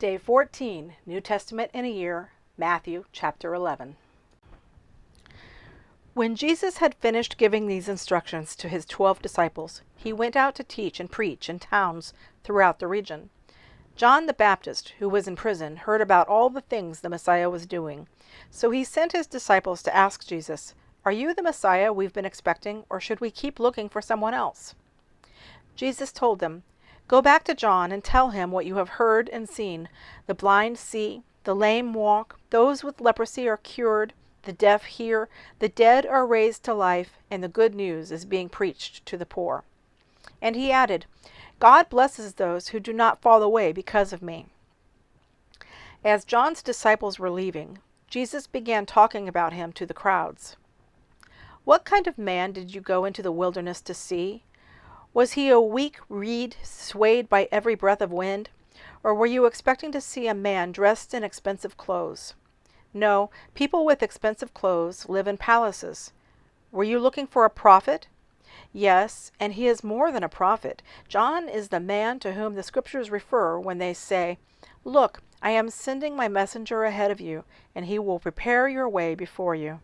Day 14, New Testament in a Year, Matthew chapter 11. When Jesus had finished giving these instructions to his 12 disciples, he went out to teach and preach in towns throughout the region. John the Baptist, who was in prison, heard about all the things the Messiah was doing. So he sent his disciples to ask Jesus, "Are you the Messiah we've been expecting, or should we keep looking for someone else?" Jesus told them, "Go back to John and tell him what you have heard and seen. The blind see, the lame walk, those with leprosy are cured, the deaf hear, the dead are raised to life, and the good news is being preached to the poor." And he added, "God blesses those who do not fall away because of me." As John's disciples were leaving, Jesus began talking about him to the crowds. "What kind of man did you go into the wilderness to see? Was he a weak reed swayed by every breath of wind? Or were you expecting to see a man dressed in expensive clothes? No, people with expensive clothes live in palaces. Were you looking for a prophet? Yes, and he is more than a prophet. John is the man to whom the scriptures refer when they say, 'Look, I am sending my messenger ahead of you, and he will prepare your way before you.'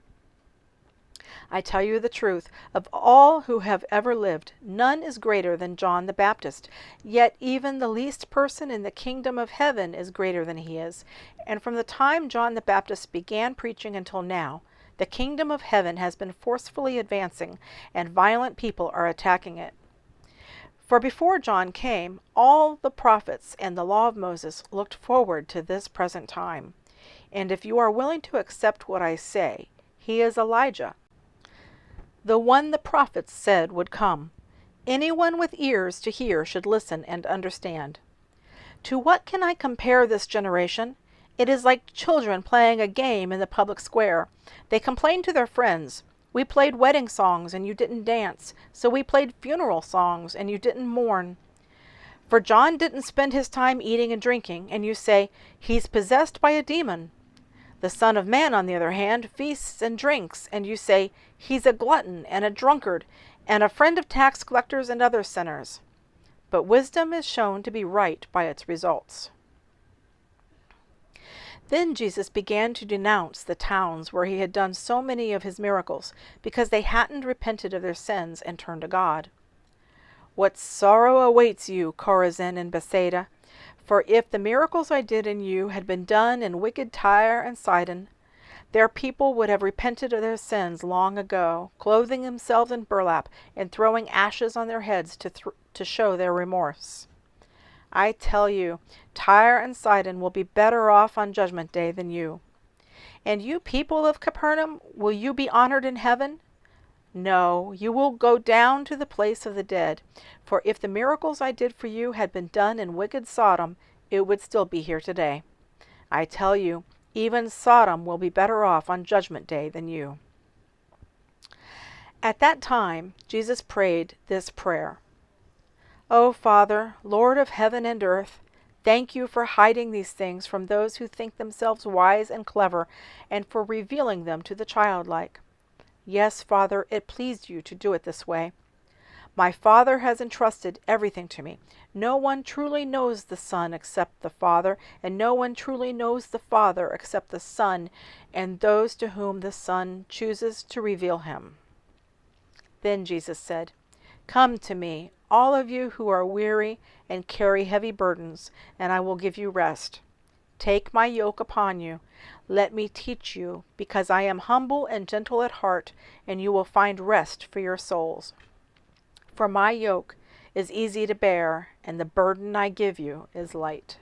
I tell you the truth, of all who have ever lived, none is greater than John the Baptist. Yet even the least person in the kingdom of heaven is greater than he is. And from the time John the Baptist began preaching until now, the kingdom of heaven has been forcefully advancing, and violent people are attacking it. For before John came, all the prophets and the law of Moses looked forward to this present time. And if you are willing to accept what I say, he is Elijah, the one the prophets said would come. Anyone with ears to hear should listen and understand. To what can I compare this generation? It is like children playing a game in the public square. They complain to their friends, 'We played wedding songs and you didn't dance, so we played funeral songs and you didn't mourn.' For John didn't spend his time eating and drinking, and you say, 'He's possessed by a demon.' The Son of Man, on the other hand, feasts and drinks, and you say, 'He's a glutton and a drunkard, and a friend of tax collectors and other sinners.' But wisdom is shown to be right by its results." Then Jesus began to denounce the towns where he had done so many of his miracles, because they hadn't repented of their sins and turned to God. "What sorrow awaits you, Chorazin and Bethsaida! For if the miracles I did in you had been done in wicked Tyre and Sidon, their people would have repented of their sins long ago, clothing themselves in burlap and throwing ashes on their heads to show their remorse. I tell you, Tyre and Sidon will be better off on Judgment Day than you. And you people of Capernaum, will you be honored in heaven? No, you will go down to the place of the dead. For if the miracles I did for you had been done in wicked Sodom, it would still be here today. I tell you, even Sodom will be better off on Judgment Day than you." At that time, Jesus prayed this prayer. "O Father, Lord of heaven and earth, thank you for hiding these things from those who think themselves wise and clever, and for revealing them to the childlike. Yes, Father, it pleased you to do it this way. My Father has entrusted everything to me. No one truly knows the Son except the Father, and no one truly knows the Father except the Son, and those to whom the Son chooses to reveal him." Then Jesus said, "Come to me, all of you who are weary and carry heavy burdens, and I will give you rest. Take my yoke upon you. Let me teach you, because I am humble and gentle at heart, and you will find rest for your souls. For my yoke is easy to bear, and the burden I give you is light."